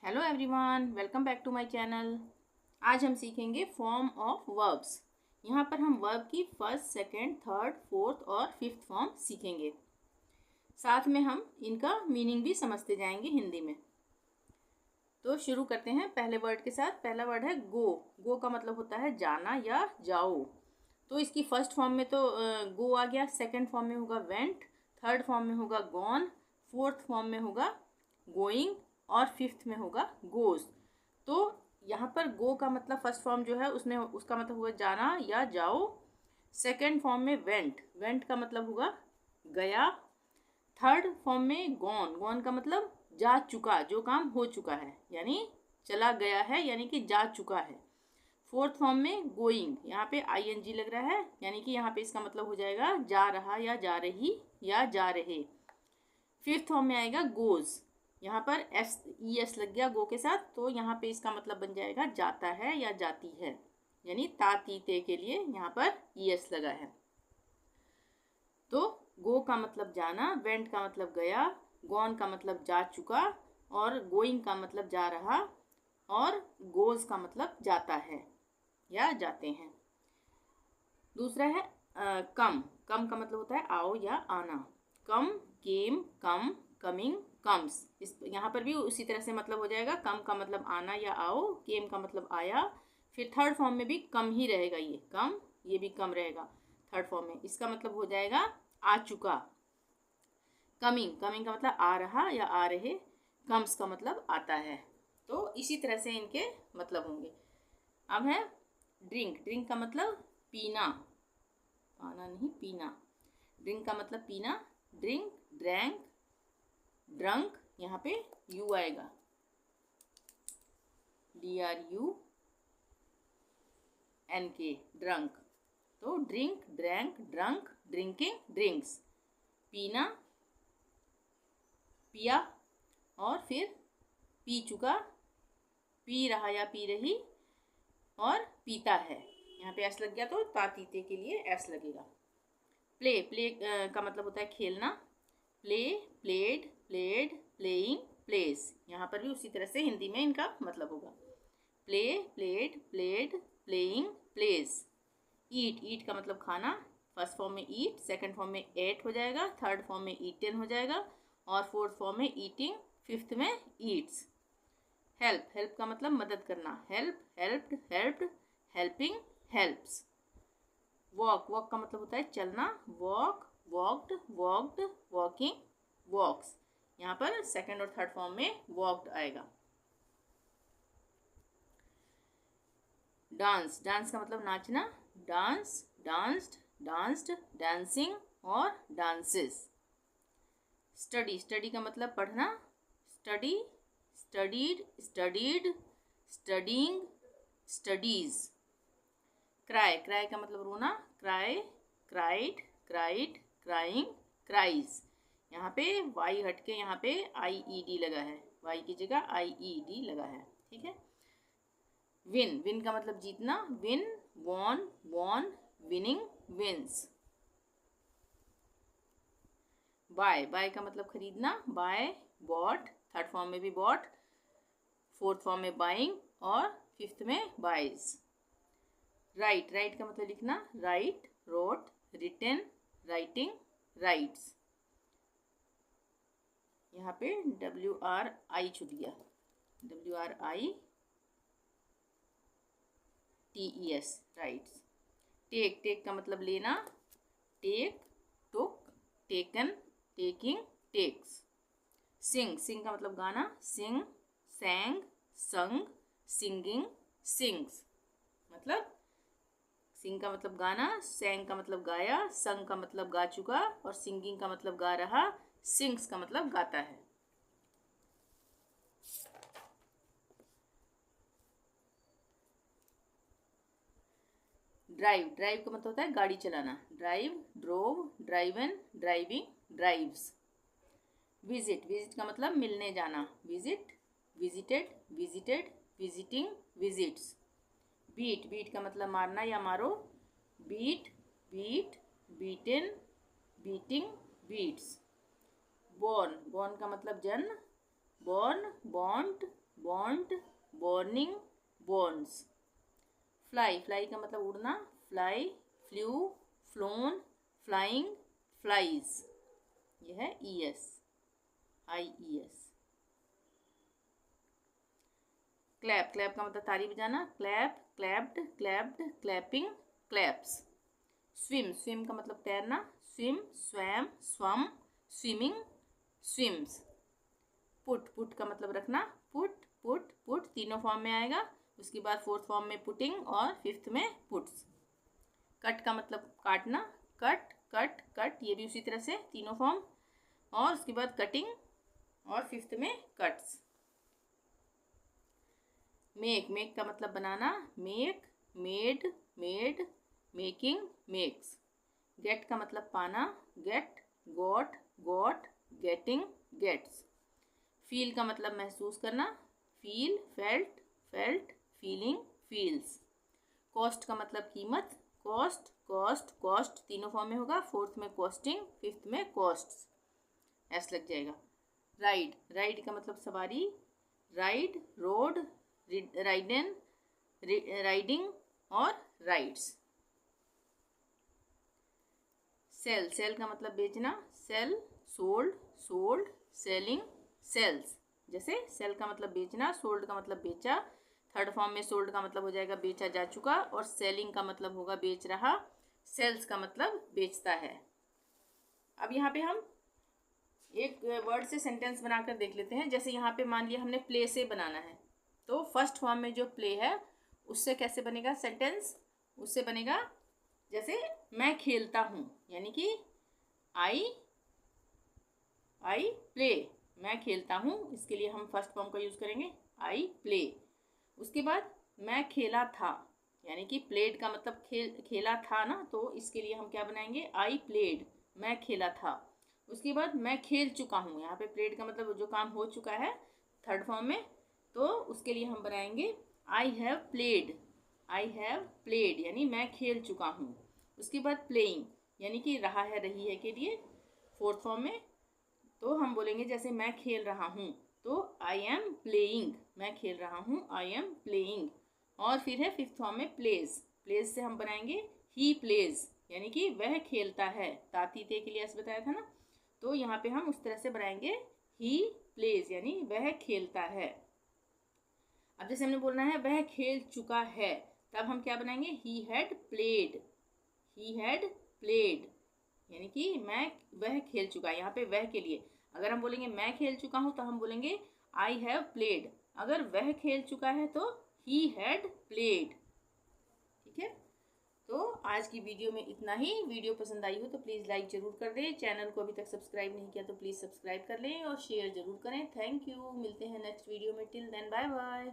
Hello everyone, welcome back to my channel. आज हम सीखेंगे फॉर्म ऑफ वर्ब्स। यहाँ पर हम वर्ब की फर्स्ट, सेकंड, थर्ड, फोर्थ और फिफ्थ फॉर्म सीखेंगे। साथ में हम इनका मीनिंग भी समझते जाएंगे हिंदी में। तो शुरू करते हैं पहले वर्ड के साथ। पहला वर्ड है गो। गो का मतलब होता है जाना या जाओ। तो इसकी फर्स्ट फॉर्म में तो गो आ गया, सेकंड फॉर्म में होगा वेंट, थर्ड फॉर्म में होगा गॉन, फोर्थ फॉर्म में होगा गोइंग और फिफ्थ में होगा गोज। तो यहाँ पर गो का मतलब फर्स्ट फॉर्म जो है उसमें उसका मतलब होगा जाना या जाओ। सेकंड फॉर्म में वेंट, वेंट का मतलब होगा गया। थर्ड फॉर्म में गॉन, गॉन का मतलब जा चुका, जो काम हो चुका है, यानी चला गया है, यानी कि जा चुका है। फोर्थ फॉर्म में गोइंग, यहाँ पे आईएनजी लग रहा है, यानी कि यहाँ पे इसका मतलब हो जाएगा जा रहा या जा रही या जा रहे। फिफ्थ फॉर्म में आएगा गोज, यहाँ पर एस लग गया गो के साथ, तो यहाँ पे इसका मतलब बन जाएगा जाता है या जाती है, यानी ता ती ते के लिए यहाँ पर एस लगा है। तो गो का मतलब जाना, वेंट का मतलब गया, गॉन का मतलब जा चुका और गोइंग का मतलब जा रहा और गोज का मतलब जाता है या जाते हैं। दूसरा है कम। कम का मतलब होता है आओ या आना। कम, केम, कम, कमिंग, कम्स। इस यहाँ पर भी उसी तरह से मतलब हो जाएगा। कम का मतलब आना या आओ, केम का मतलब आया। फिर थर्ड फॉर्म में भी कम ही रहेगा, ये कम, ये भी कम रहेगा थर्ड फॉर्म में। इसका मतलब हो जाएगा आ चुका। कमिंग, कमिंग का मतलब आ रहा या आ रहे। कम्स का मतलब आता है। तो इसी तरह से इनके मतलब होंगे। अब है ड्रिंक। ड्रिंक का मतलब पीना, पाना नहीं पीना। ड्रिंक का मतलब पीना। ड्रिंक, ड्रैंक, ड्रंक, यहाँ पे यू आएगा, DRUNK, ड्रंक। तो drink, drank, drunk, drinking, drinks. पीना, पिया और फिर पी चुका, पी रहा या पी रही और पीता है। यहाँ पे एस लग गया तो तातीते के लिए एस लगेगा। प्ले, प्ले का मतलब होता है खेलना। Play, played, played, playing, place. यहाँ पर भी उसी तरह से हिंदी में इनका मतलब होगा। Play, played, played, playing, plays. Eat, eat का मतलब खाना। फर्स्ट फॉर्म में ईट, सेकंड फॉर्म में एट हो जाएगा, थर्ड फॉर्म में ईटन हो जाएगा और फोर्थ फॉर्म में ईटिंग, फिफ्थ में ईट्स। हेल्प, हेल्प का मतलब मदद करना। Help, helped, helped, helping, helps. Walk, walk का मतलब होता है चलना। Walk, walked, walked, walking, walks. यहाँ पर सेकंड और थर्ड फॉर्म में वॉकड आएगा। डांस, डांस का मतलब नाचना। डांस, डांस्ड, डांस्ड, डांसिंग और डांसेस। स्टडी, स्टडी का मतलब पढ़ना। Study, studied, studied, studying, studies. Cry, cry का मतलब रोना। Cry, cried, cried, crying, cries. यहाँ पे वाई हटके यहाँ पे IED लगा है, वाई की जगह IED लगा है, ठीक है। विन, विन का मतलब जीतना। Win, won, won, winning, wins. Buy, buy का मतलब खरीदना। बाय, बॉट, थर्ड फॉर्म में भी बॉट, फोर्थ फॉर्म में बाइंग और फिफ्थ में बाइज। राइट, राइट का मतलब लिखना। Write, wrote, written, writing, writes. यहाँ पे WRI छूट गया, WRITES, राइट्स। टेक, टेक का मतलब लेना। टेक, टुक, टेकन, टेकिंग, टेक्स। सिंग, सिंग का मतलब गाना। सिंग, सैंग, संग, सिंगिंग, सिंग्स। मतलब सिंग का मतलब गाना, सैंग का मतलब गाया, संग का मतलब गा चुका और सिंगिंग का मतलब गा रहा, सिंग्स का मतलब गाता है। ड्राइव, ड्राइव का मतलब होता है गाड़ी चलाना। Drive, drove, driven, driving, drives. Visit, visit का मतलब मिलने जाना। Visit, visited, visited, visiting, visits. Beat, beat का मतलब मारना या मारो। Beat, beat, beaten, beating, beats. Born, born का मतलब जन्म। Born, bond, bond, borning, bonds. Fly, fly का मतलब उड़ना, fly, flew, flown, flying, flies. यह है ES, IES। क्लैप, क्लैप का मतलब ताली बजाना, clap, clapped, clapped, clapping, claps. Swim, swim का मतलब तैरना, swim, swam, swum, swimming, swims. Put, put का मतलब रखना, पुट, पुट, पुट तीनों फॉर्म में आएगा। उसके बाद फोर्थ फॉर्म में पुटिंग और फिफ्थ में पुट्स। कट का मतलब काटना, कट, कट, कट, ये भी उसी तरह से तीनों फॉर्म। और उसके बाद कटिंग और फिफ्थ में कट्स। मेक, मेक का मतलब बनाना, make, made, made, making, makes. Get का मतलब पाना, get, got, got, getting, gets. Feel का मतलब महसूस करना, feel, felt, felt, feeling, feels. Cost का मतलब कीमत, कॉस्ट, कॉस्ट, कॉस्ट तीनों फॉर्म में होगा। फोर्थ में कॉस्टिंग, फिफ्थ में कॉस्ट्स, एस लग जाएगा। राइड, राइड का मतलब सवारी, राइड, रोड, राइडन, राइडिंग और राइड्स। सेल, सेल का मतलब बेचना, sell, sold, sold, selling, sales. जैसे सेल का मतलब बेचना, सोल्ड का मतलब बेचा, थर्ड फॉर्म में सोल्ड का मतलब हो जाएगा बेचा जा चुका, और सेलिंग का मतलब होगा बेच रहा, सेल्स का मतलब बेचता है। अब यहाँ पे हम एक वर्ड से सेंटेंस बनाकर देख लेते हैं। जैसे यहाँ पे मान लिया हमने प्ले से बनाना है, तो फर्स्ट फॉर्म में जो प्ले है उससे कैसे बनेगा सेंटेंस, उससे बनेगा जैसे मैं खेलता हूँ, यानी कि आई प्ले, मैं खेलता हूँ, इसके लिए हम फर्स्ट फॉर्म का यूज़ करेंगे आई प्ले। उसके बाद मैं खेला था, यानी कि प्लेड का मतलब खेला था ना, तो इसके लिए हम क्या बनाएंगे, आई प्लेड, मैं खेला था। उसके बाद मैं खेल चुका हूँ, यहाँ पे प्लेड का मतलब जो काम हो चुका है थर्ड फॉर्म में, तो उसके लिए हम बनाएंगे I have played, I have played यानी मैं खेल चुका हूँ। उसके बाद प्लेइंग यानी कि रहा है, रही है के लिए फोर्थ फॉर्म में, तो हम बोलेंगे जैसे मैं खेल रहा हूँ, तो आई एम प्लेइंग, मैं खेल रहा हूँ, आई एम प्लेइंग। और फिर है फिफ्थ फॉर्म में प्लेज, प्लेज से हम बनाएंगे ही प्लेज, यानी कि वह खेलता है, ताती ते के लिए ऐसे बताया था ना, तो यहाँ पे हम उस तरह से बनाएंगे ही प्लेज यानी वह खेलता है। अब जैसे हमने बोलना है वह खेल चुका है, तब हम क्या बनाएंगे, he had played, he had played यानी कि वह खेल चुका है। यहाँ पे वह के लिए अगर हम बोलेंगे मैं खेल चुका हूँ तो हम बोलेंगे आई हैव प्लेड, अगर वह खेल चुका है तो ही हैड प्लेड। ठीक है, तो आज की वीडियो में इतना ही। वीडियो पसंद आई हो तो प्लीज़ लाइक ज़रूर कर दें, चैनल को अभी तक सब्सक्राइब नहीं किया तो प्लीज़ सब्सक्राइब कर लें और शेयर ज़रूर करें। थैंक यू, मिलते हैं नेक्स्ट वीडियो में, टिल देन बाय बाय।